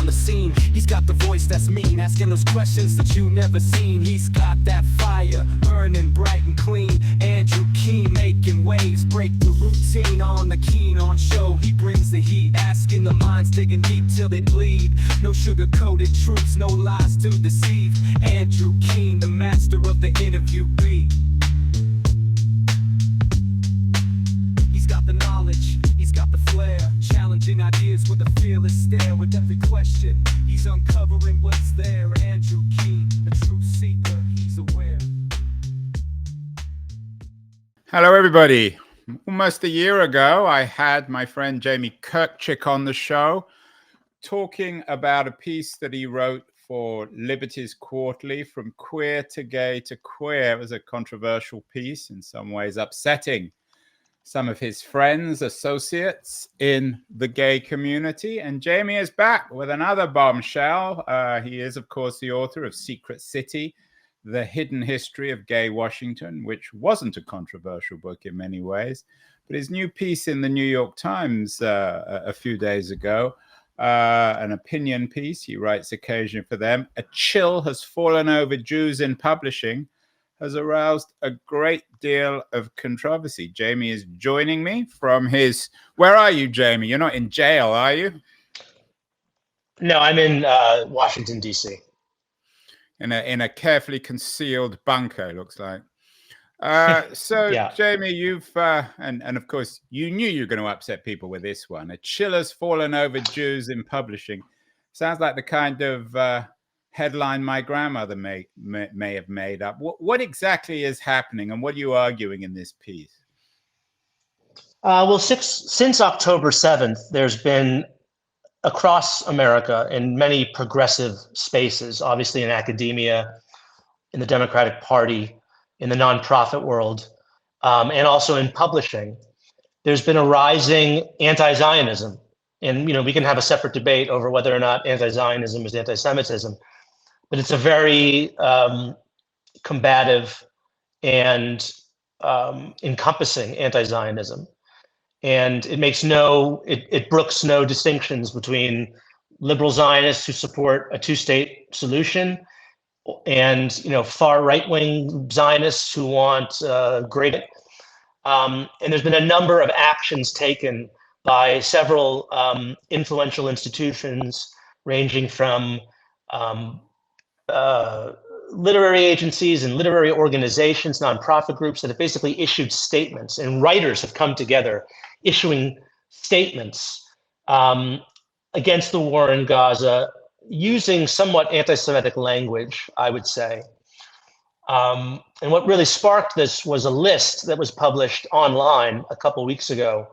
the scene. He's got the voice that's mean, asking those questions that you never seen. He's got that fire, burning bright and clean. Andrew Keen making waves, break the routine on the Keen on show. He brings the heat, asking the minds, digging deep till they bleed. No sugar-coated truths, no lies to deceive. Andrew Keen, the master of the interview beat. He's got the knowledge, he's got the flair, challenging ideas with a fearless stare. With every question, he's uncovering what's there. Andrew Keen, a truth seeker, he's aware. Hello, everybody. Almost a year ago, I had my friend Jamie Kirchick on the show talking about a piece that he wrote for Liberty's Quarterly, From Queer to Gay to Queer. It was a controversial piece, in some ways upsetting some of his friends, associates in the gay community. And Jamie is back with another bombshell. He is, of course, the author of Secret City, The Hidden History of Gay Washington, which wasn't a controversial book in many ways. But his new piece in the New York Times a few days ago, an opinion piece, he writes occasionally for them, "A chill has fallen over Jews in publishing," has aroused a great deal of controversy. Jamie is joining me from his... Where are you, Jamie? You're not in jail, are you? No, I'm in Washington, D.C. In a carefully concealed bunker, it looks like. So, yeah. Jamie, you've... and of course, you knew you were going to upset people with this one. "A chill has fallen over Jews in publishing." Sounds like the kind of... headline my grandmother may have made up. What exactly is happening, and what are you arguing in this piece? Well, since October 7th, there's been across America in many progressive spaces, obviously in academia, in the Democratic Party, in the nonprofit world, and also in publishing, there's been a rising anti-Zionism. And we can have a separate debate over whether or not anti-Zionism is anti-Semitism. But it's a very combative and encompassing anti-Zionism. And it makes it brooks no distinctions between liberal Zionists who support a two-state solution and far right-wing Zionists who want great. And there's been a number of actions taken by several influential institutions, ranging from literary agencies and literary organizations, nonprofit groups that have basically issued statements, and writers have come together issuing statements against the war in Gaza, using somewhat anti-Semitic language, I would say. And what really sparked this was a list that was published online a couple weeks ago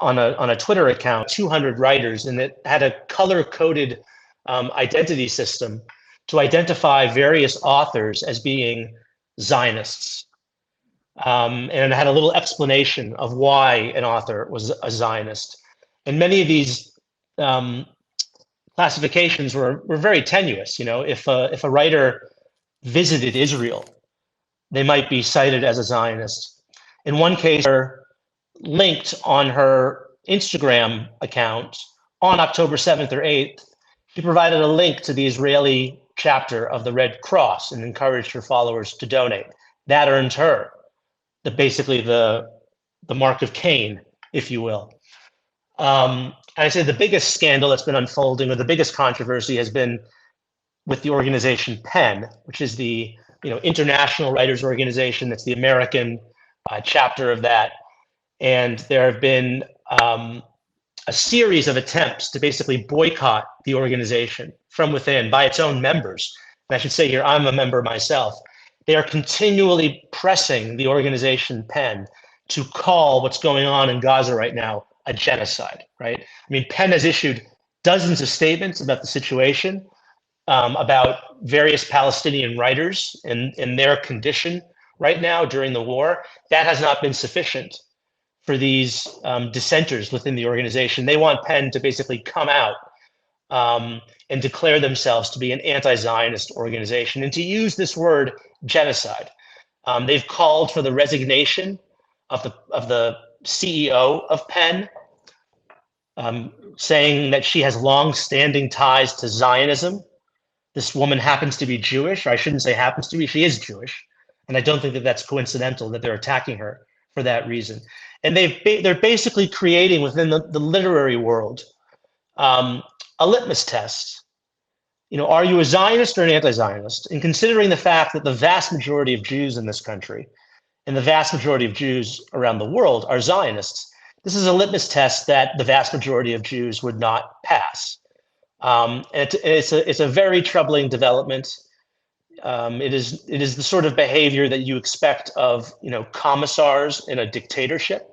on a Twitter account, 200 writers, and it had a color-coded identity system to identify various authors as being Zionists. And it had a little explanation of why an author was a Zionist. And many of these classifications were very tenuous. If a writer visited Israel, they might be cited as a Zionist. In one case, they're linked on her Instagram account on October 7th or 8th. She provided a link to the Israeli chapter of the Red Cross and encouraged her followers to donate. That earned her basically the mark of Cain, if you will. And I say the biggest scandal that's been unfolding, or the biggest controversy, has been with the organization PEN, which is the international writers organization. That's the American chapter of that. And there have been a series of attempts to basically boycott the organization from within by its own members. And I should say here, I'm a member myself. They are continually pressing the organization PEN to call what's going on in Gaza right now a genocide, right? I mean, PEN has issued dozens of statements about the situation, about various Palestinian writers and their condition right now during the war. That has not been sufficient for these dissenters within the organization. They want PEN to basically come out and declare themselves to be an anti-Zionist organization and to use this word genocide. They've called for the resignation of the CEO of PEN. saying that she has long-standing ties to Zionism. This woman happens to be Jewish, or I shouldn't say happens to be, she is Jewish. And I don't think that that's coincidental that they're attacking her for that reason. And they're basically creating within the literary world a litmus test. Are you a Zionist or an anti-Zionist? And considering the fact that the vast majority of Jews in this country and the vast majority of Jews around the world are Zionists, this is a litmus test that the vast majority of Jews would not pass. It's a very troubling development. It is the sort of behavior that you expect of commissars in a dictatorship.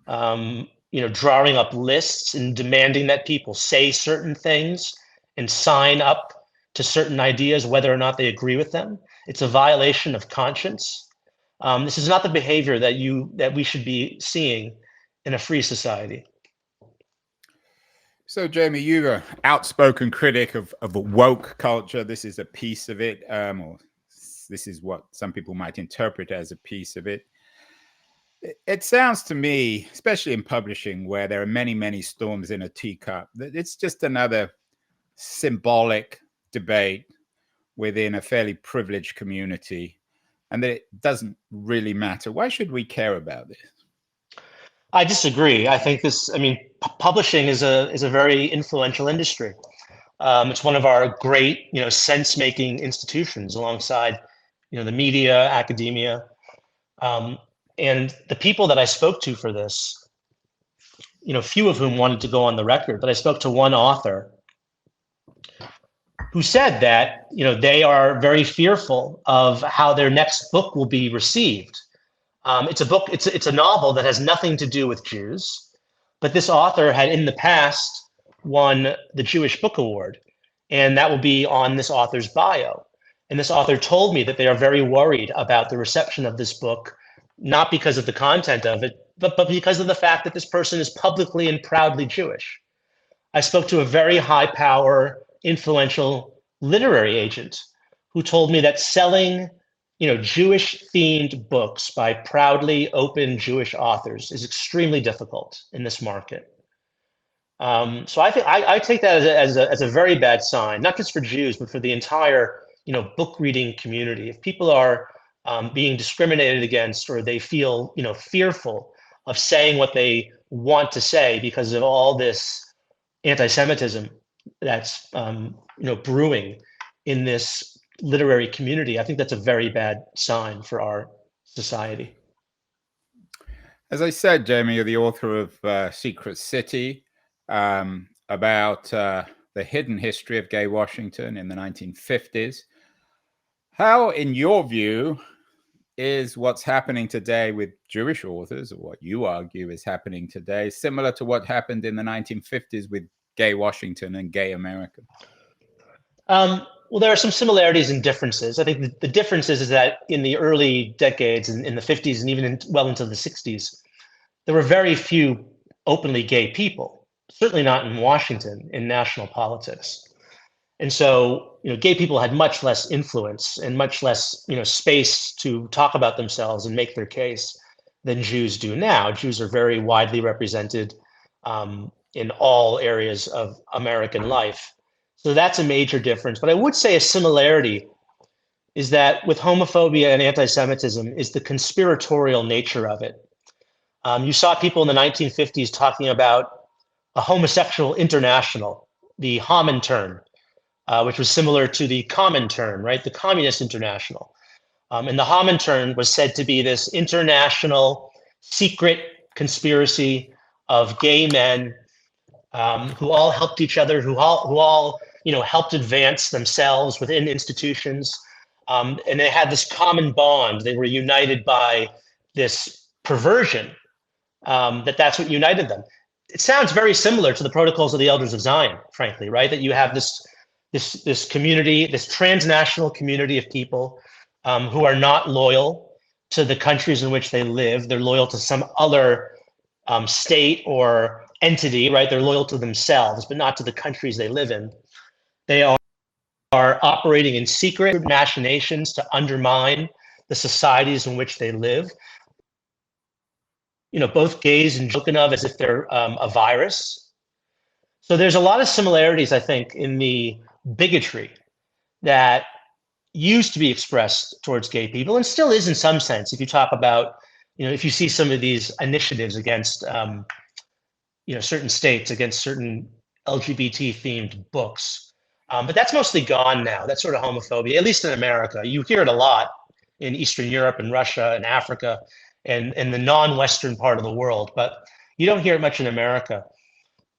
Drawing up lists and demanding that people say certain things and sign up to certain ideas, whether or not they agree with them. It's a violation of conscience. This is not the behavior that we should be seeing in a free society. So, Jamie, you're an outspoken critic of woke culture. This is a piece of it, or this is what some people might interpret as a piece of it. It sounds to me, especially in publishing, where there are many, many storms in a teacup, that it's just another symbolic debate within a fairly privileged community, and that it doesn't really matter. Why should we care about this? I disagree. I think publishing is a very influential industry. It's one of our great, sense-making institutions alongside, the media, academia. And the people that I spoke to for this, few of whom wanted to go on the record, but I spoke to one author who said that, they are very fearful of how their next book will be received. It's a novel that has nothing to do with Jews, but this author had in the past won the Jewish Book Award, and that will be on this author's bio. And this author told me that they are very worried about the reception of this book, not because of the content of it, but because of the fact that this person is publicly and proudly Jewish. I spoke to a very high power, influential literary agent who told me that selling Jewish themed books by proudly open Jewish authors is extremely difficult in this market. So I take that as a very bad sign, not just for Jews, but for the entire book reading community. If people are being discriminated against, or they feel fearful of saying what they want to say because of all this anti-Semitism that's brewing in this literary community, I think that's a very bad sign for our society. As I said, Jamie, you're the author of Secret City, about the hidden history of gay Washington in the 1950s. How, in your view, is what's happening today with Jewish authors, or what you argue is happening today, similar to what happened in the 1950s with gay Washington and gay America? Well, there are some similarities and differences. I think the difference is that in the early decades, in the 50s and even well into the 60s, there were very few openly gay people, certainly not in Washington, in national politics. And so, gay people had much less influence and much less, space to talk about themselves and make their case than Jews do now. Jews are very widely represented in all areas of American life. So that's a major difference. But I would say a similarity is that with homophobia and anti-Semitism is the conspiratorial nature of it. You saw people in the 1950s talking about a homosexual international, the Comintern, which was similar to the Comintern, right? The Communist International. And the Comintern was said to be this international secret conspiracy of gay men who all helped each other, who all helped advance themselves within institutions. And they had this common bond. They were united by this perversion, that's what united them. It sounds very similar to the Protocols of the Elders of Zion, frankly, right? That you have this community, this transnational community of people who are not loyal to the countries in which they live. They're loyal to some other state or entity, right? They're loyal to themselves, but not to the countries they live in. They are operating in secret machinations to undermine the societies in which they live. both gays and spoken of as if they're a virus. So there's a lot of similarities, I think, in the bigotry that used to be expressed towards gay people, and still is in some sense. If you talk about, if you see some of these initiatives against, certain states, against certain LGBT-themed books, but that's mostly gone now. That sort of homophobia, at least in America. You hear it a lot in Eastern Europe and Russia and Africa and the non-Western part of the world, but you don't hear it much in America.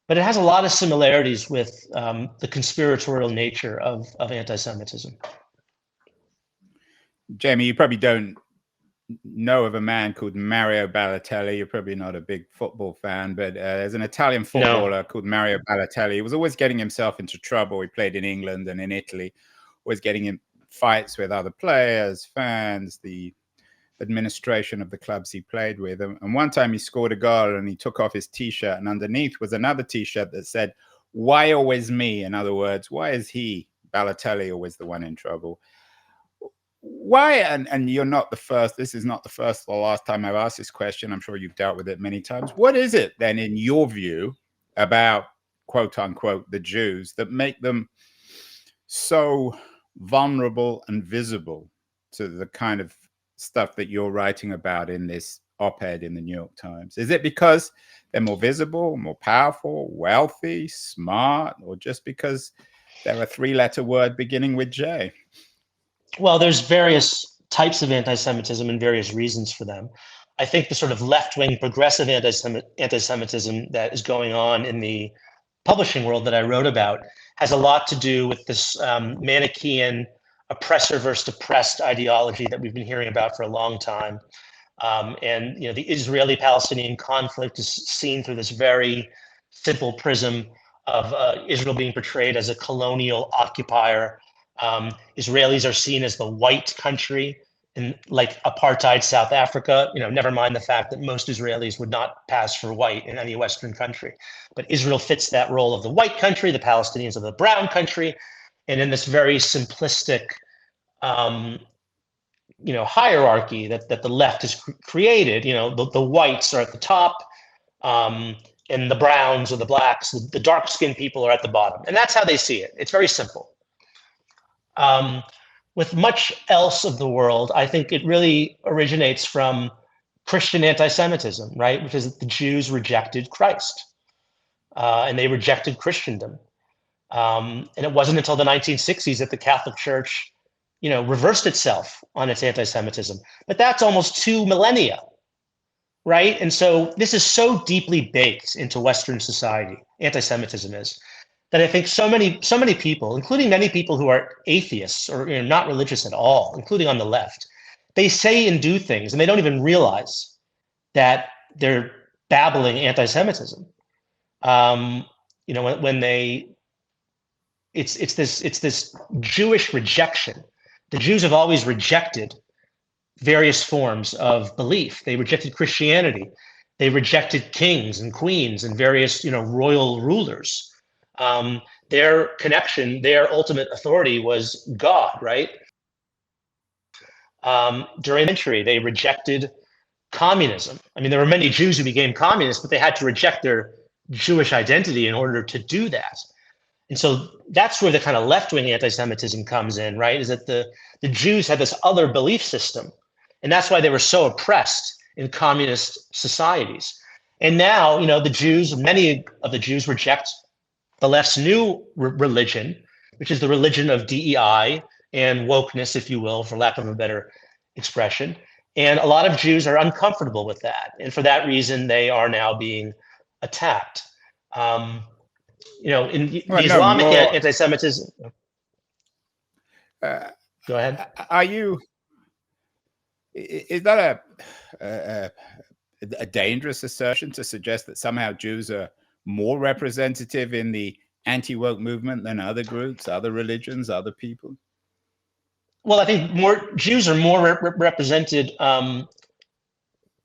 But it has a lot of similarities with the conspiratorial nature of anti-Semitism. Jamie, you probably don't know of a man called Mario Balotelli. You're probably not a big football fan, but there's an Italian footballer called Mario Balotelli. He was always getting himself into trouble. He played in England and in Italy, always getting in fights with other players, fans, the administration of the clubs he played with. And one time he scored a goal and he took off his T-shirt, and underneath was another T-shirt that said, "Why always me?" In other words, why is he, Balotelli, always the one in trouble? Why, and you're not the first, this is not the first or last time I've asked this question. I'm sure you've dealt with it many times. What is it then, in your view, about, quote unquote, the Jews that make them so vulnerable and visible to the kind of stuff that you're writing about in this op-ed in the New York Times? Is it because they're more visible, more powerful, wealthy, smart, or just because they're a three-letter word beginning with J? Well, there's various types of anti-Semitism and various reasons for them. I think the sort of left-wing progressive anti-Semitism that is going on in the publishing world that I wrote about has a lot to do with this Manichaean oppressor versus oppressed ideology that we've been hearing about for a long time. And the Israeli-Palestinian conflict is seen through this very simple prism of Israel being portrayed as a colonial occupier. Israelis are seen as the white country in like apartheid South Africa, never mind the fact that most Israelis would not pass for white in any Western country. But Israel fits that role of the white country, the Palestinians of the brown country. And in this very simplistic, hierarchy that the left has created, the whites are at the top, and the browns or the blacks, the dark-skinned people are at the bottom. And that's how they see it. It's very simple. With much else of the world, I think it really originates from Christian anti-Semitism, right? Because the Jews rejected Christ, and they rejected Christendom. And it wasn't until the 1960s that the Catholic Church, reversed itself on its anti-Semitism. But that's almost 2 millennia, right? And so this is so deeply baked into Western society, anti-Semitism is, that I think so many people, including many people who are atheists or not religious at all, including on the left, they say and do things and they don't even realize that they're babbling anti-Semitism. When they, it's this Jewish rejection. The Jews have always rejected various forms of belief. They rejected Christianity. They rejected kings and queens and various, royal rulers. Their connection, their ultimate authority was God, right? During the century, they rejected communism. I mean, there were many Jews who became communists, but they had to reject their Jewish identity in order to do that. And so that's where the kind of left-wing anti-Semitism comes in, right? Is that the Jews had this other belief system. And that's why they were so oppressed in communist societies. And now, the Jews, many of the Jews reject the left's new religion, which is the religion of DEI and wokeness, if you will, for lack of a better expression. And a lot of Jews are uncomfortable with that. And for that reason, they are now being attacked. In the Islamic anti-Semitism. Go ahead. Is that a dangerous assertion to suggest that somehow Jews are more representative in the anti-woke movement than other groups, other religions, other people? Well, I think more Jews are more represented.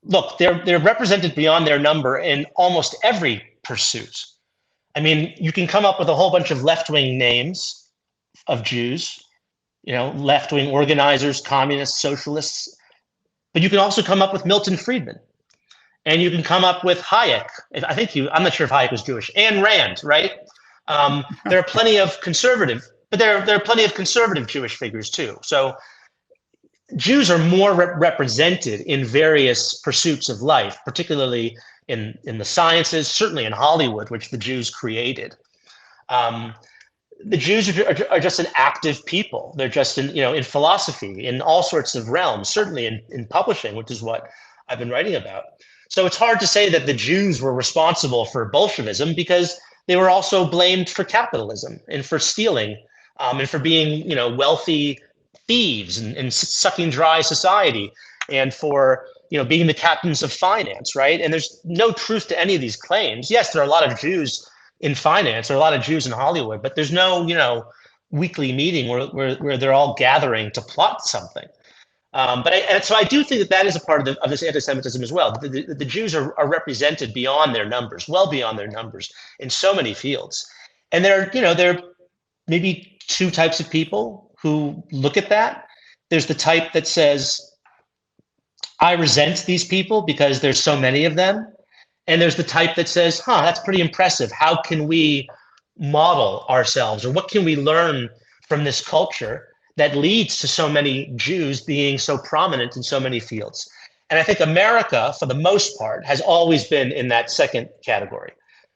Look, they're represented beyond their number in almost every pursuit. I mean, you can come up with a whole bunch of left-wing names of Jews, left-wing organizers, communists, socialists, but you can also come up with Milton Friedman. And you can come up with Hayek. I'm not sure if Hayek was Jewish, and Rand, right? There are plenty of conservative, but there are plenty of conservative Jewish figures too. So Jews are more represented in various pursuits of life, particularly in the sciences, certainly in Hollywood, which the Jews created. The Jews are just an active people. They're just in philosophy, in all sorts of realms, certainly in publishing, which is what I've been writing about. So it's hard to say that the Jews were responsible for Bolshevism, because they were also blamed for capitalism and for stealing, and for being wealthy thieves and sucking dry society, and for being the captains of finance, right? And there's no truth to any of these claims. Yes, there are a lot of Jews in finance, there are a lot of Jews in Hollywood, but there's no weekly meeting where they're all gathering to plot something. So I do think that is a part of this anti-Semitism as well. The Jews are represented beyond their numbers, well beyond their numbers, in so many fields. And there are maybe two types of people who look at that. There's the type that says, I resent these people because there's so many of them. And there's the type that says, that's pretty impressive. How can we model ourselves, or what can we learn from this culture that leads to so many Jews being so prominent in so many fields? And I think America, for the most part, has always been in that second category.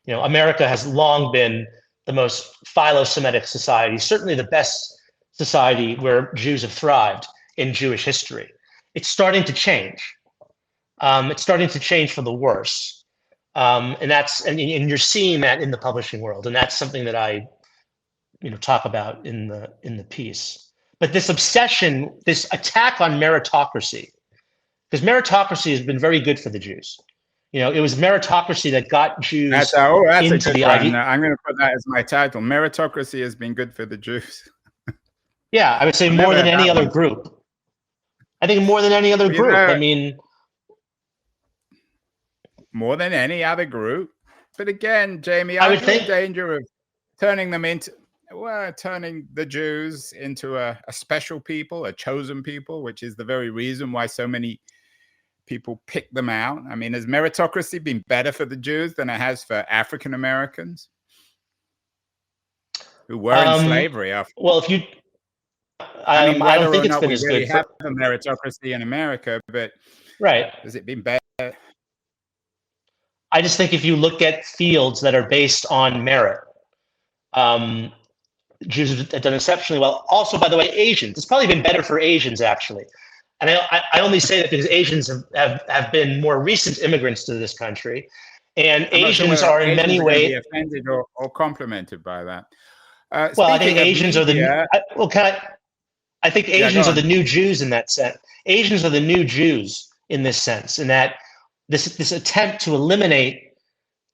America has long been the most philo-Semitic society, certainly the best society where Jews have thrived in Jewish history. It's starting to change. It's starting to change for the worse. And you're seeing that in the publishing world. And that's something that I talk about in the piece. But this obsession, this attack on meritocracy, because meritocracy has been very good for the Jews. It was meritocracy that got Jews into the Ivy. I'm going to put that as my title. Meritocracy has been good for the Jews. Yeah, I would say more than any other group. I think more than any other group. More than any other group. But again, Jamie, I would think in danger of turning the Jews into a special people, a chosen people, which is the very reason why so many people pick them out. Has meritocracy been better for the Jews than it has for African Americans who were in slavery? Well, if you, I don't think it's been as good. Have a meritocracy in America, but right, has it been better? I just think if you look at fields that are based on merit, Jews have done exceptionally well. Also, by the way, Asians. It's probably been better for Asians, actually. And I only say that because Asians have been more recent immigrants to this country. And Asians are in many ways offended or complimented by that. I think Asians are I think Asians are the new Jews in that sense. Asians are the new Jews in this sense, in that this attempt to eliminate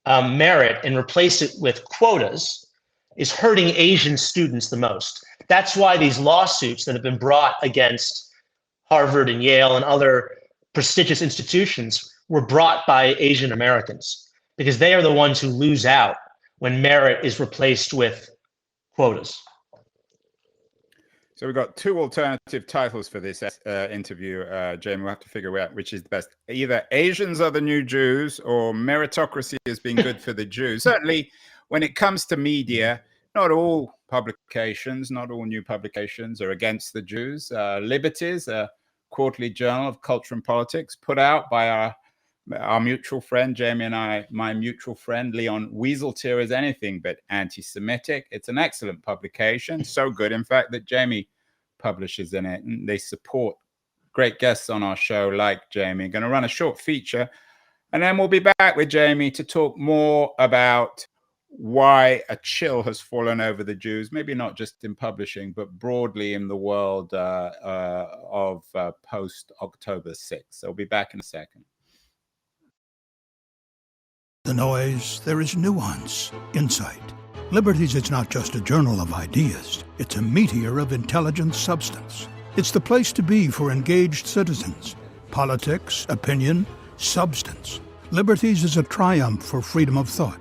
merit and replace it with quotas is hurting Asian students the most. That's why these lawsuits that have been brought against Harvard and Yale and other prestigious institutions were brought by Asian Americans, because they are the ones who lose out when merit is replaced with quotas. So we've got two alternative titles for this interview, Jamie. We'll have to figure out which is the best. Either Asians are the new Jews, or meritocracy has been good for the Jews. Certainly, when it comes to media, not all publications, not all new publications are against the Jews. Liberties, a quarterly journal of culture and politics, put out by our mutual friend, Jamie and I, my mutual friend, Leon Wieseltier, is anything but anti-Semitic. It's an excellent publication, so good, in fact, that Jamie publishes in it. And they support great guests on our show like Jamie. Going to run a short feature, and then we'll be back with Jamie to talk more about why a chill has fallen over the Jews, maybe not just in publishing, but broadly in the world of post-October 6th. So we'll be back in a second. The noise, there is nuance, insight. Liberties is not just a journal of ideas. It's a meteor of intelligent substance. It's the place to be for engaged citizens. Politics, opinion, substance. Liberties is a triumph for freedom of thought.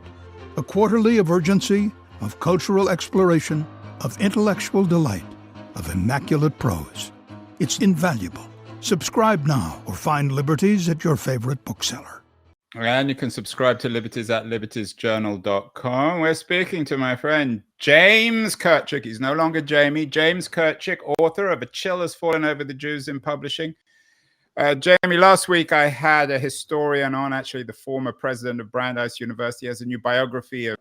A quarterly of urgency, of cultural exploration, of intellectual delight, of immaculate prose. It's invaluable. Subscribe now or find Liberties at your favorite bookseller. And you can subscribe to Liberties at libertiesjournal.com. We're speaking to my friend James Kirchick. He's no longer Jamie. James Kirchick, author of A Chill Has Fallen Over the Jews in Publishing. Jamie, last week I had a historian on, actually the former president of Brandeis University, has a new biography of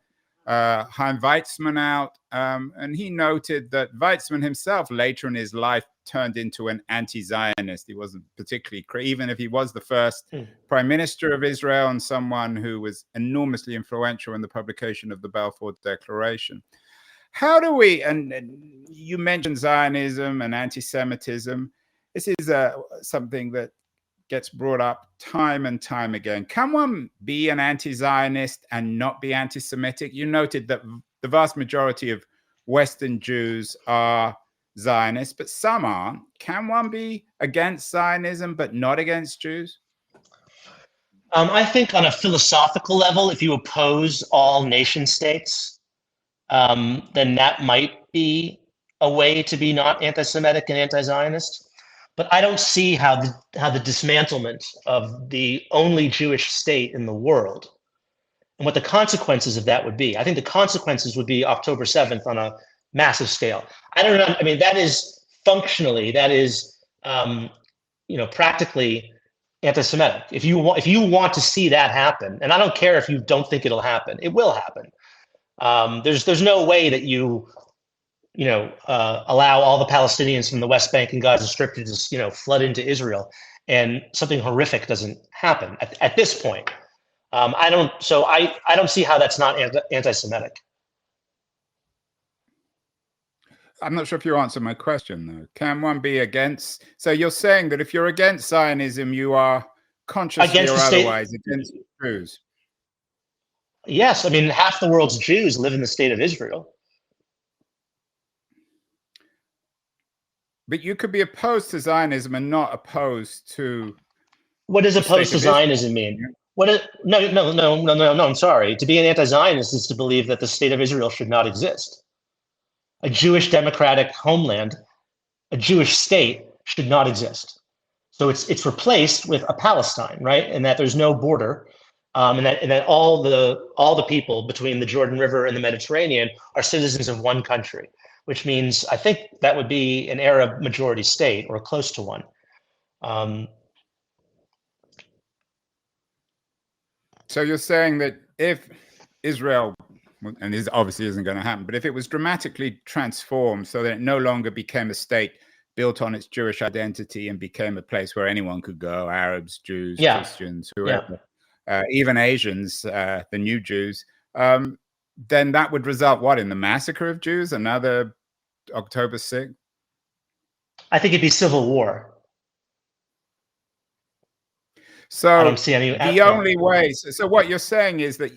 Chaim Weizmann out, and he noted that Weizmann himself later in his life turned into an anti-Zionist. He wasn't particularly, even if he was the first prime minister of Israel and someone who was enormously influential in the publication of the Balfour Declaration. How do we, and you mentioned Zionism and anti-Semitism, this is something that gets brought up time and time again. Can one be an anti-Zionist and not be anti-Semitic? You noted that the vast majority of Western Jews are Zionists, but some aren't. Can one be against Zionism but not against Jews? I think on a philosophical level, if you oppose all nation states, then that might be a way to be not anti-Semitic and anti-Zionist. But I don't see how the dismantlement of the only Jewish state in the world and what the consequences of that would be. I think the consequences would be October 7th on a massive scale. I don't know. I mean, that is functionally, that is, practically anti-Semitic. If you want to see that happen, and I don't care if you don't think it'll happen, it will happen. There's no way that you allow all the Palestinians from the West Bank and Gaza Strip to just, flood into Israel, and something horrific doesn't happen at this point. I don't see how that's not anti-Semitic. I'm not sure if you answered my question, though. Can one be against? So you're saying that if you're against Zionism, you are consciously or otherwise against Jews? Yes, I mean, half the world's Jews live in the state of Israel. But you could be opposed to Zionism and not opposed to. What does opposed to Zionism mean? No, I'm sorry. To be an anti-Zionist is to believe that the state of Israel should not exist. A Jewish democratic homeland, a Jewish state should not exist. So it's replaced with a Palestine, right? And that there's no border, and that all the people between the Jordan River and the Mediterranean are citizens of one country, which means I think that would be an Arab majority state or close to one. So you're saying that if Israel, and this obviously isn't going to happen, but if it was dramatically transformed so that it no longer became a state built on its Jewish identity and became a place where anyone could go, Arabs, Jews, Christians, whoever, even Asians, the new Jews, then that would result, what, in the massacre of Jews, another October 6th? I think it'd be civil war. So I don't see any. The only way, so what you're saying is that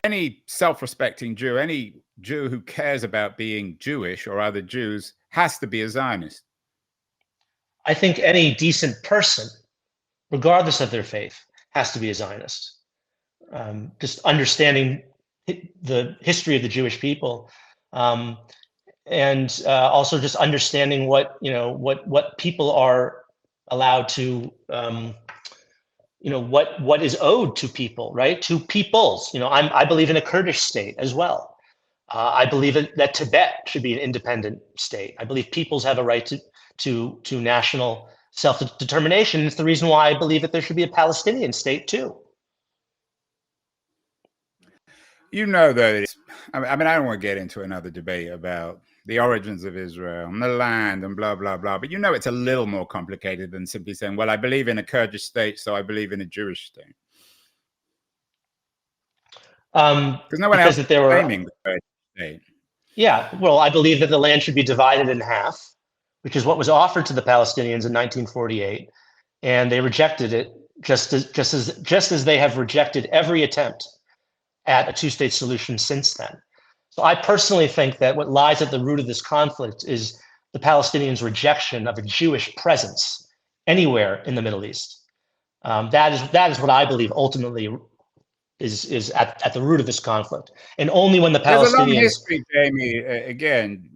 any self-respecting Jew, any Jew who cares about being Jewish or other Jews, has to be a Zionist. I think any decent person, regardless of their faith, has to be a Zionist. Just understanding the history of the Jewish people, and also just understanding what people are allowed to, what is owed to people, right? To peoples. I believe in a Kurdish state as well. I believe that Tibet should be an independent state. I believe peoples have a right to national self-determination. It's the reason why I believe that there should be a Palestinian state too. That I don't want to get into another debate about the origins of Israel and the land and blah, blah, blah. But it's a little more complicated than simply saying, well, I believe in a Kurdish state, so I believe in a Jewish state. Because no one else is claiming the Kurdish state. Yeah, well, I believe that the land should be divided in half, which is what was offered to the Palestinians in 1948. And they rejected it just as they have rejected every attempt at a two-state solution since then. So I personally think that what lies at the root of this conflict is the Palestinians' rejection of a Jewish presence anywhere in the Middle East. That is what I believe ultimately is at the root of this conflict. And only when the Palestinians— There's a long history, Jamie. Again,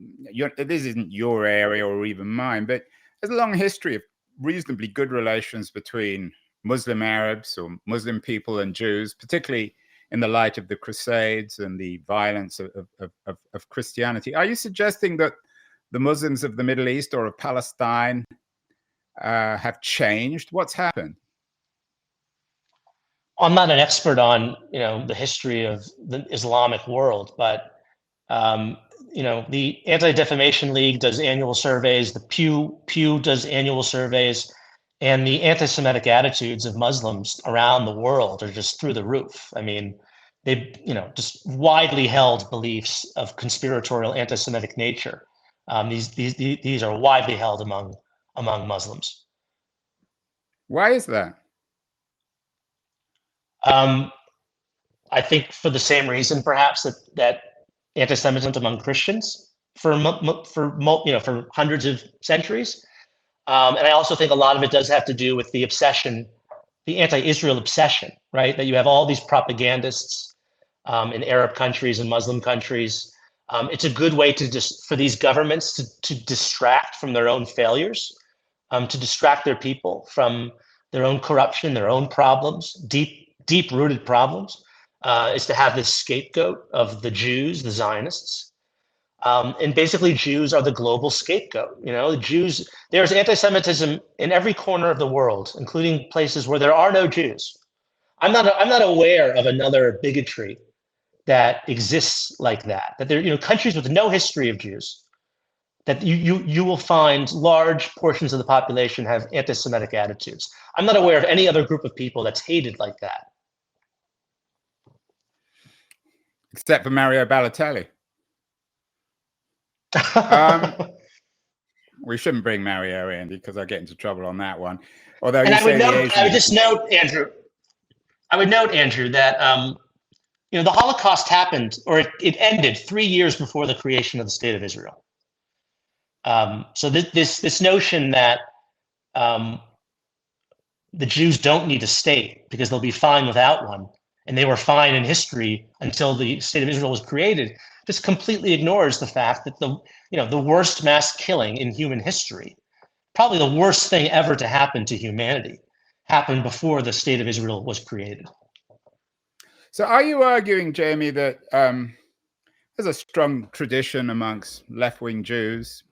this isn't your area or even mine, but there's a long history of reasonably good relations between Muslim Arabs or Muslim people and Jews, particularly in the light of the Crusades and the violence of Christianity. Are you suggesting that the Muslims of the Middle East or of Palestine have changed? What's happened? I'm not an expert on, the history of the Islamic world, but the Anti-Defamation League does annual surveys, the Pew does annual surveys, and the anti-Semitic attitudes of Muslims around the world are just through the roof. I mean, they, just widely held beliefs of conspiratorial anti-Semitic nature. These are widely held among Muslims. Why is that? I think for the same reason, perhaps, that anti-Semitism among Christians for hundreds of centuries, and I also think a lot of it does have to do with the obsession, the anti-Israel obsession, right? That you have all these propagandists in Arab countries and Muslim countries. It's a good way for these governments to distract from their own failures, to distract their people from their own corruption, their own problems, deep-rooted problems, is to have this scapegoat of the Jews, the Zionists. And basically, Jews are the global scapegoat. The Jews, there's anti-Semitism in every corner of the world, including places where there are no Jews. I'm not aware of another bigotry that exists like that. That there, countries with no history of Jews, that you will find large portions of the population have anti-Semitic attitudes. I'm not aware of any other group of people that's hated like that. Except for Mario Balotelli. We shouldn't bring Mario in because I get into trouble on that one. Although, and I would note, Andrew, that the Holocaust happened, or it ended 3 years before the creation of the State of Israel. So this notion that the Jews don't need a state because they'll be fine without one, and they were fine in history until the State of Israel was created, just completely ignores the fact that the worst mass killing in human history, probably the worst thing ever to happen to humanity, happened before the State of Israel was created. So are you arguing, Jamie, that there's a strong tradition amongst left-wing Jews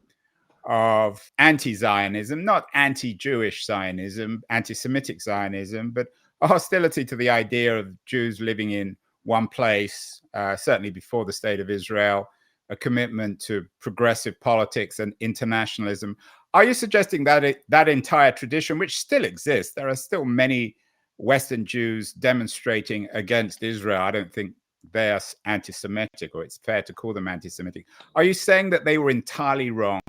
of anti-Zionism, not anti-Jewish Zionism, anti-Semitic Zionism, but a hostility to the idea of Jews living in one place, certainly before the State of Israel, a commitment to progressive politics and internationalism? Are you suggesting that that entire tradition, which still exists, there are still many Western Jews demonstrating against Israel? I don't think they are anti-Semitic, or it's fair to call them anti-Semitic. Are you saying that they were entirely wrong?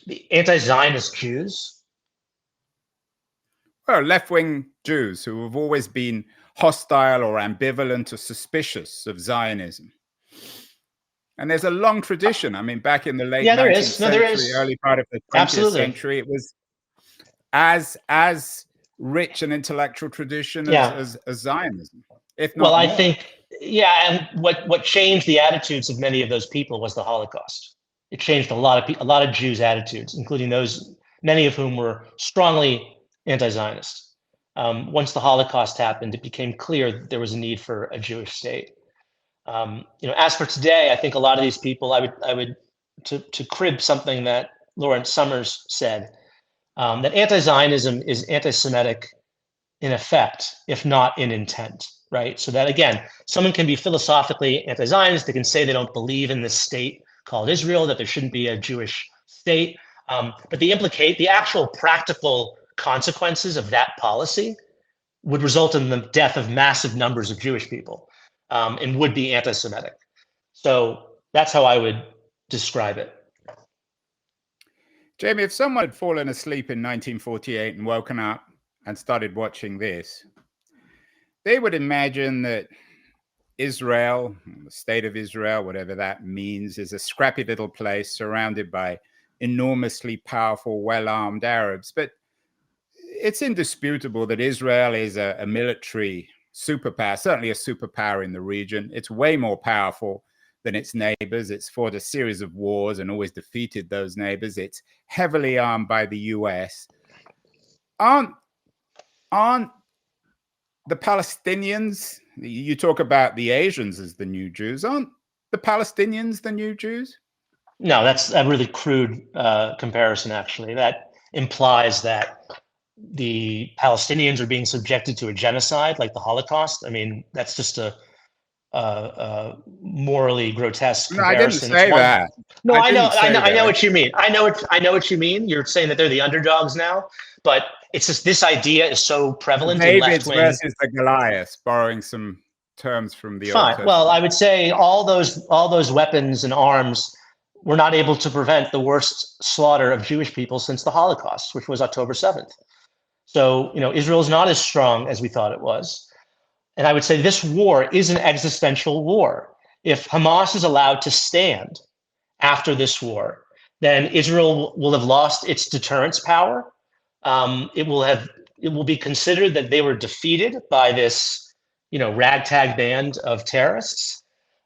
The anti-Zionist Jews? Well, left-wing Jews who have always been hostile or ambivalent or suspicious of Zionism. And there's a long tradition. I mean, back in the late 19th century, early part of the 20th century, it was as rich an intellectual tradition as Zionism, if not more. I think, and what changed the attitudes of many of those people was the Holocaust. It changed a lot of Jews' attitudes, including those, many of whom were strongly anti-Zionist. Once the Holocaust happened, it became clear that there was a need for a Jewish state. As for today, I think a lot of these people, I would to crib something that Lawrence Summers said, that anti-Zionism is anti-Semitic in effect, if not in intent, right? So that, again, someone can be philosophically anti-Zionist, they can say they don't believe in this state called Israel, that there shouldn't be a Jewish state, but the actual practical consequences of that policy would result in the death of massive numbers of Jewish people, and would be anti-Semitic. So that's how I would describe it. Jamie, if someone had fallen asleep in 1948 and woken up and started watching this, they would imagine that Israel, the state of Israel, whatever that means, is a scrappy little place surrounded by enormously powerful, well-armed Arabs. But it's indisputable that Israel is a military superpower, certainly a superpower in the region. It's way more powerful than its neighbors. It's fought a series of wars and always defeated those neighbors. It's heavily armed by the US. Aren't aren't the Palestinians, you talk about the Asians as the new Jews, aren't the Palestinians the new Jews? No, that's a really crude comparison, actually. That implies that the Palestinians are being subjected to a genocide like the Holocaust. I mean, that's just a morally grotesque No, I didn't comparison. say that. No, I know that. what you mean. I know what you mean. You're saying that they're the underdogs now, but it's just this idea is so prevalent in David's left-wing. versus the Goliath, borrowing some terms from the Old Fine. Testament. Well, I would say all those weapons and arms were not able to prevent the worst slaughter of Jewish people since the Holocaust, which was October 7th. So, Israel is not as strong as we thought it was. And I would say this war is an existential war. If Hamas is allowed to stand after this war, then Israel will have lost its deterrence power. It will be considered that they were defeated by this, ragtag band of terrorists.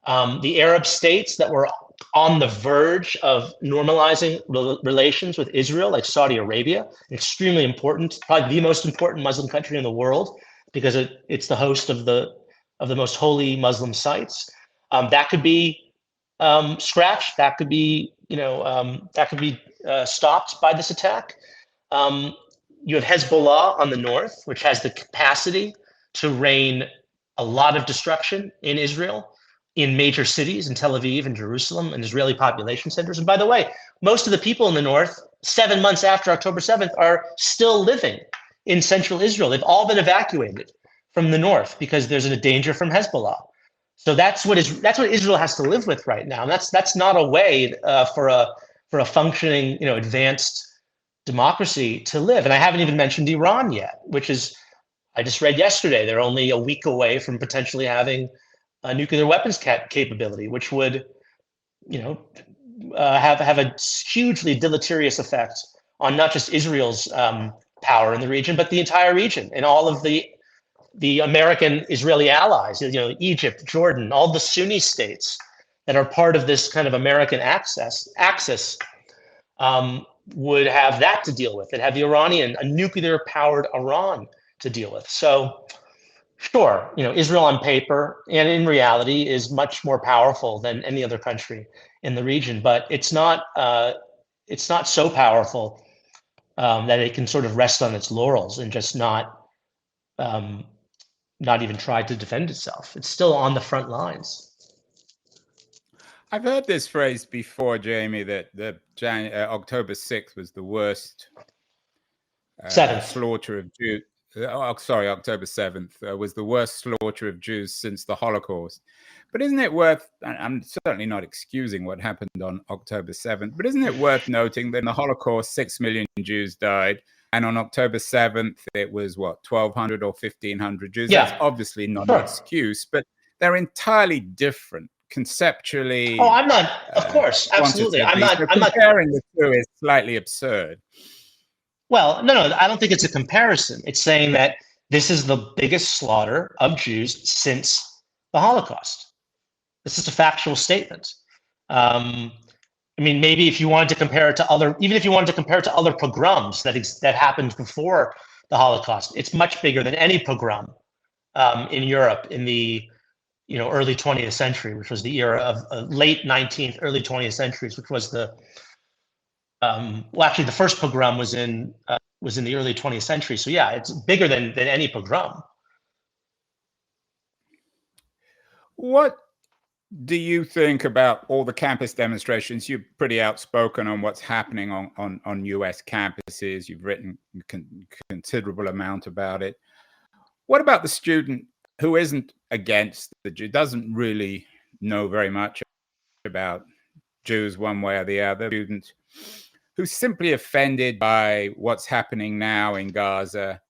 The Arab states that were on the verge of normalizing relations with Israel, like Saudi Arabia, extremely important, probably the most important Muslim country in the world, because it's the host of the most holy Muslim sites. That could be scratched. That could be stopped by this attack. You have Hezbollah on the north, which has the capacity to rain a lot of destruction in Israel, in major cities, in Tel Aviv and Jerusalem and Israeli population centers. And by the way, most of the people in the north, 7 months after October 7th, are still living in central Israel. They've all been evacuated from the north because there's a danger from Hezbollah. So that's what Israel has to live with right now. And that's not a way for a functioning, advanced democracy to live. And I haven't even mentioned Iran yet, which is, I just read yesterday, they're only a week away from potentially having a nuclear weapons capability, which would, have a hugely deleterious effect on not just Israel's power in the region, but the entire region and all of the American Israeli allies, Egypt, Jordan, all the Sunni states that are part of this kind of American axis would have that to deal with. It have a nuclear-powered Iran to deal with. So, sure, Israel on paper and in reality is much more powerful than any other country in the region, but it's not so powerful that it can sort of rest on its laurels and just not even try to defend itself. It's still on the front lines. I've heard this phrase before, Jamie, that October 6th was the worst slaughter of Jews. October 7th was the worst slaughter of Jews since the Holocaust. But isn't it worth, I'm certainly not excusing what happened on October 7th, but isn't it worth noting that in the Holocaust, 6 million Jews died, and on October 7th, it was, 1,200 or 1,500 Jews? Yeah. That's obviously not an excuse, but they're entirely different conceptually. Oh, I'm not, of course, absolutely. I'm not comparing the two is slightly absurd. Well, no, I don't think it's a comparison. It's saying that this is the biggest slaughter of Jews since the Holocaust. This is a factual statement. I mean, maybe if you wanted to compare it to other pogroms that happened before the Holocaust, it's much bigger than any pogrom in Europe in the early 20th century, which was the era of late 19th, early 20th centuries, which was the the first pogrom was in the early 20th century. So yeah, it's bigger than any pogrom. What do you think about all the campus demonstrations? You're pretty outspoken on what's happening on US campuses. You've written a considerable amount about it. What about the student who isn't against the Jew, doesn't really know very much about Jews one way or the other, student who's simply offended by what's happening now in Gaza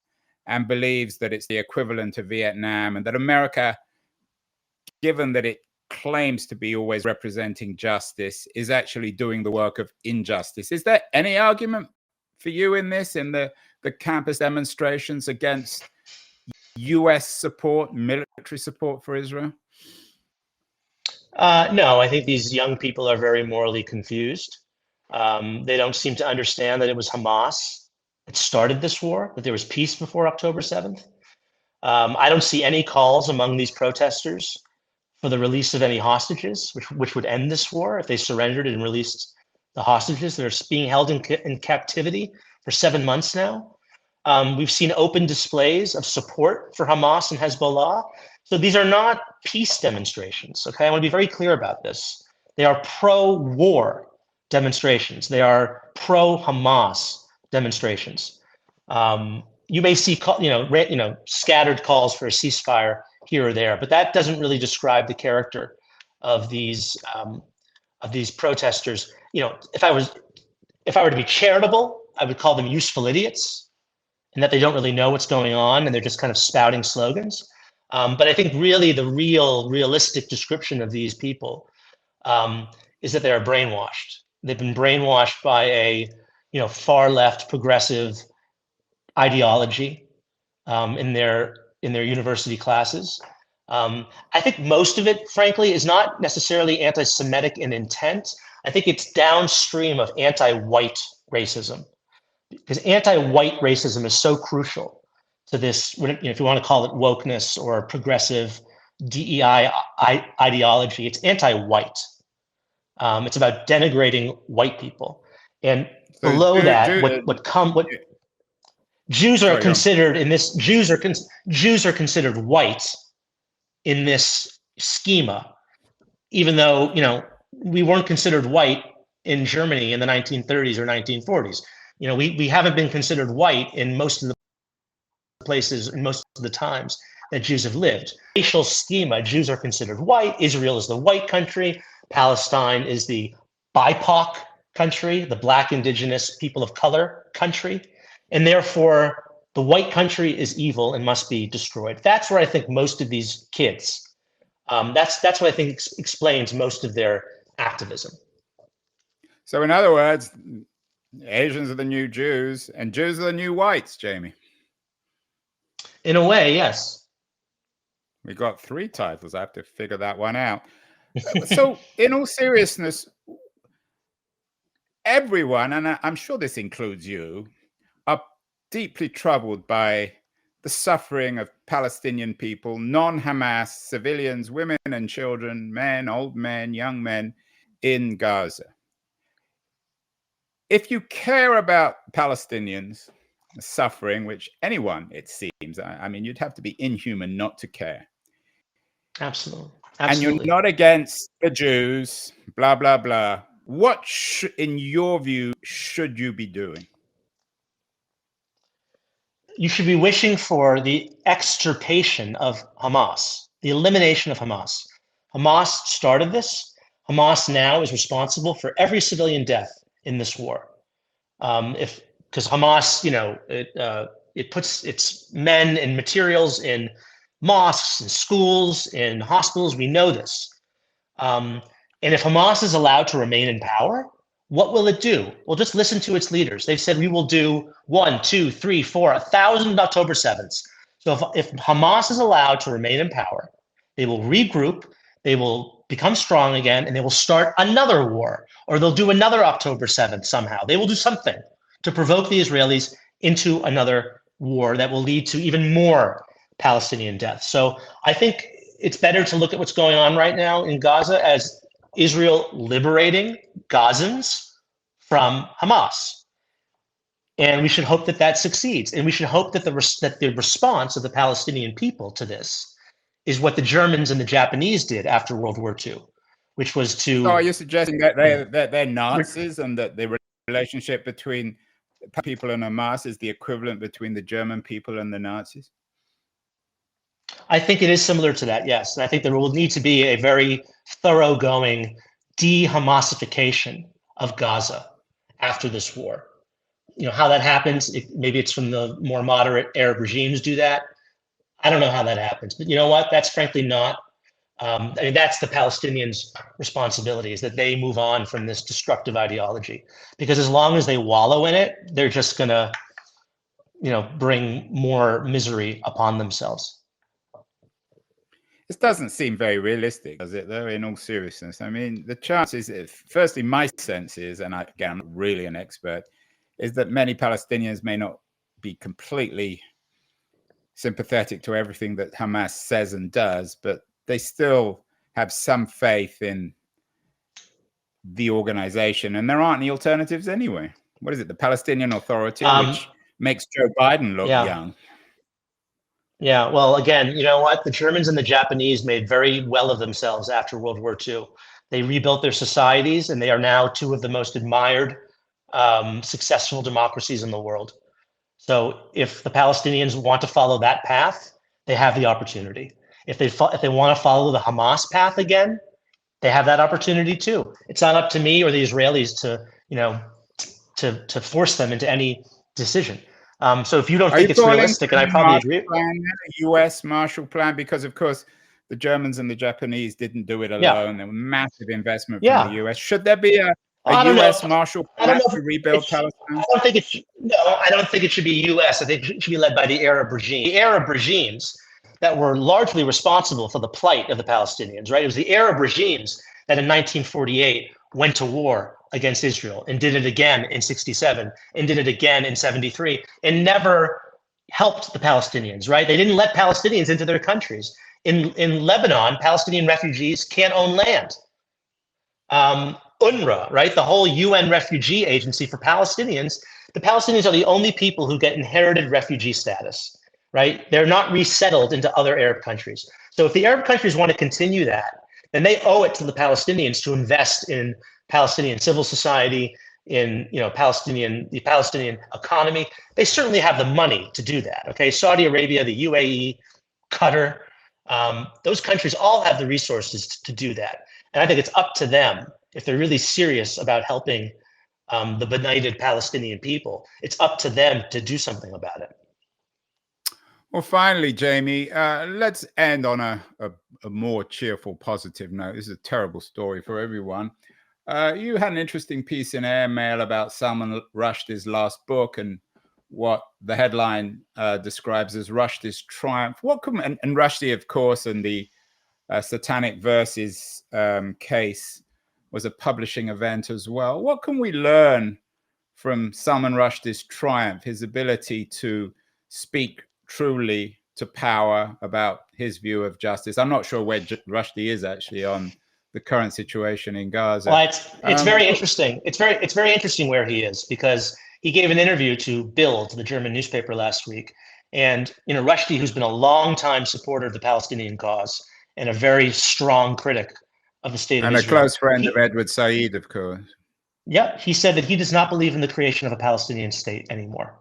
and believes that it's the equivalent of Vietnam, and that America, given that it claims to be always representing justice, is actually doing the work of injustice? Is there any argument for you in this, in the campus demonstrations against US support, military support for Israel? No, I think these young people are very morally confused. They don't seem to understand that it was Hamas that started this war, that there was peace before October 7th. I don't see any calls among these protesters for the release of any hostages, which would end this war if they surrendered and released the hostages that are being held in captivity for 7 months now. We've seen open displays of support for Hamas and Hezbollah. So these are not peace demonstrations, okay? I want to be very clear about this. They are pro-war demonstrations. They are pro-Hamas demonstrations. You may see, scattered calls for a ceasefire here or there, but that doesn't really describe the character of these protesters. If I were to be charitable, I would call them useful idiots, and that they don't really know what's going on and they're just kind of spouting slogans. But I think really the realistic description of these people is that they are brainwashed. They've been brainwashed by a far left progressive ideology in their university classes. I think most of it, frankly, is not necessarily anti-Semitic in intent. I think it's downstream of anti-white racism, because anti-white racism is so crucial to this, if you want to call it wokeness or progressive DEI ideology. It's anti-white. It's about denigrating white people. And So below that, Jews are considered in this, Jews are considered white in this schema, even though, we weren't considered white in Germany in the 1930s or 1940s. We haven't been considered white in most of the places and most of the times that Jews have lived. Racial schema, Jews are considered white. Israel is the white country. Palestine is the BIPOC country, the Black, Indigenous, people of color country. And therefore, the white country is evil and must be destroyed. That's where I think most of these kids, that's what I think explains most of their activism. So in other words, Asians are the new Jews and Jews are the new whites, Jamie. In a way, yes. We got 3 titles. I have to figure that one out. So in all seriousness, everyone, and I'm sure this includes you, are deeply troubled by the suffering of Palestinian people, non-Hamas civilians, women and children, men, old men, young men in Gaza. If you care about Palestinians suffering, which anyone, it seems, I mean, you'd have to be inhuman not to care. Absolutely. And you're not against the Jews, blah, blah, blah. What, in your view, should you be doing? You should be wishing for the extirpation of Hamas, the elimination of Hamas. Hamas started this. Hamas now is responsible for every civilian death in this war. Because Hamas, it puts its men and materials in mosques and schools and hospitals. We know this. And if Hamas is allowed to remain in power, what will it do? Well, just listen to its leaders. They've said we will do 1, 2, 3, 4, 1,000 October 7th. So if Hamas is allowed to remain in power, they will regroup, they will become strong again, and they will start another war, or they'll do another October 7th somehow. They will do something to provoke the Israelis into another war that will lead to even more Palestinian deaths. So I think it's better to look at what's going on right now in Gaza as Israel liberating Gazans from Hamas. And we should hope that that succeeds. And we should hope that the response of the Palestinian people to this is what the Germans and the Japanese did after World War II, which was to... So are you suggesting that they're Nazis and that the relationship between people and Hamas is the equivalent between the German people and the Nazis? I think it is similar to that, yes. And I think there will need to be a very thoroughgoing de-Hamasification of Gaza after this war. How that happens, maybe it's from the more moderate Arab regimes do that. I don't know how that happens, but you know what? That's frankly not, that's the Palestinians' responsibility, is that they move on from this destructive ideology. Because as long as they wallow in it, they're just gonna, bring more misery upon themselves. This doesn't seem very realistic, does it, though, in all seriousness? I mean, the chances, firstly, my sense is, and again, I'm not really an expert, is that many Palestinians may not be completely sympathetic to everything that Hamas says and does, but they still have some faith in the organization, and there aren't any alternatives anyway. What is it? The Palestinian Authority, which makes Joe Biden look young. Yeah, well, again, you know what? The Germans and the Japanese made very well of themselves after World War II. They rebuilt their societies, and they are now two of the most admired, successful democracies in the world. So if the Palestinians want to follow that path, they have the opportunity. If they want to follow the Hamas path again, they have that opportunity too. It's not up to me or the Israelis to, you know, to force them into any decision. So if you don't think it's realistic, and I probably agree. A U.S. Marshall Plan, because of course the Germans and the Japanese didn't do it alone. There was massive investment from the U.S. Should there be a U.S. Marshall Plan to rebuild Palestine? I don't think it should. No, I don't think it should be U.S. I think it should be led by the Arab regime. The Arab regimes that were largely responsible for the plight of the Palestinians, right? It was the Arab regimes that in 1948 went to war against Israel and did it again in 67 and did it again in 73 and never helped the Palestinians, right? They didn't let Palestinians into their countries. In Lebanon, Palestinian refugees can't own land. UNRWA, right? The whole UN refugee agency for Palestinians. The Palestinians are the only people who get inherited refugee status, right? They're not resettled into other Arab countries. So if the Arab countries want to continue that, then they owe it to the Palestinians to invest in Palestinian civil society, in the Palestinian economy. They certainly have the money to do that. Okay, Saudi Arabia, the UAE, Qatar, those countries all have the resources to do that. And I think it's up to them, if they're really serious about helping the benighted Palestinian people, it's up to them to do something about it. Well, finally, Jamie, let's end on a more cheerful, positive note. This is a terrible story for everyone. You had an interesting piece in Airmail about Salman Rushdie's last book and what the headline describes as Rushdie's triumph. And Rushdie, of course, and the Satanic Verses case was a publishing event as well. What can we learn from Salman Rushdie's triumph, his ability to speak truly to power about his view of justice? I'm not sure where Rushdie is actually on the current situation in Gaza. Well, it's very interesting. It's very interesting where he is, because he gave an interview to Bild, the German newspaper, last week. And Rushdie, who's been a long-time supporter of the Palestinian cause and a very strong critic of the state of Israel. And a close friend of Edward Said, of course. Yeah, he said that he does not believe in the creation of a Palestinian state anymore.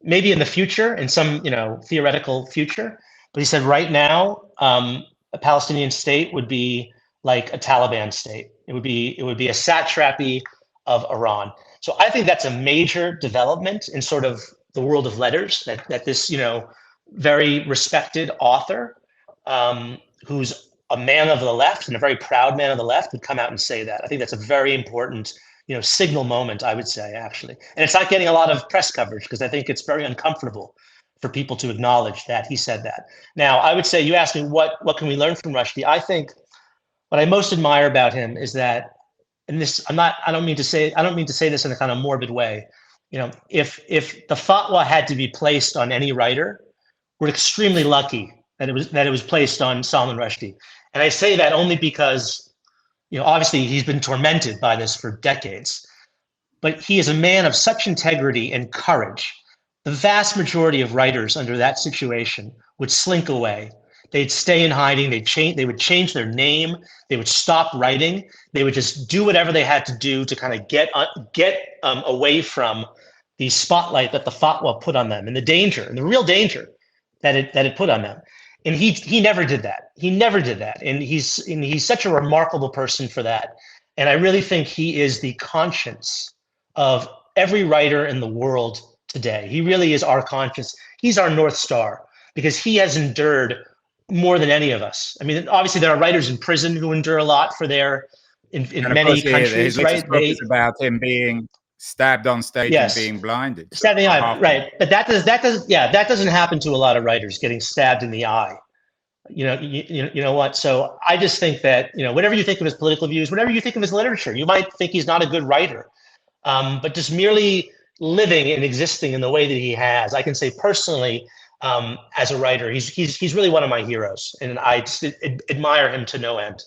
Maybe in the future, in some theoretical future, but he said right now, a Palestinian state would be like a Taliban state. It would be a satrapy of Iran. So I think that's a major development in sort of the world of letters, that this very respected author, who's a man of the left and a very proud man of the left, would come out and say that. I think that's a very important signal moment, I would say, actually. And it's not getting a lot of press coverage because I think it's very uncomfortable for people to acknowledge that he said that. Now, I would say, you asked me what can we learn from Rushdie? I think what I most admire about him is that, and this, I don't mean to say this in a kind of morbid way. If the fatwa had to be placed on any writer, we're extremely lucky that it was placed on Salman Rushdie. And I say that only because obviously he's been tormented by this for decades, but he is a man of such integrity and courage. The vast majority of writers under that situation would slink away. They'd stay in hiding. They would change their name. They would stop writing. They would just do whatever they had to do to kind of get away from the spotlight that the fatwa put on them, and the real danger that it put on them. And he never did that. He never did that. And he's such a remarkable person for that. And I really think he is the conscience of every writer in the world today. He really is our conscience. He's our North Star, because he has endured more than any of us. I mean, obviously there are writers in prison who endure a lot for their in many countries, right? It's about him being stabbed on stage and being blinded. Stabbed in the eye, right? But that doesn't happen to a lot of writers, getting stabbed in the eye. You know what? So I just think that whatever you think of his political views, whatever you think of his literature, you might think he's not a good writer, but just merely living and existing in the way that he has, I can say personally, as a writer, he's really one of my heroes, and I just admire him to no end.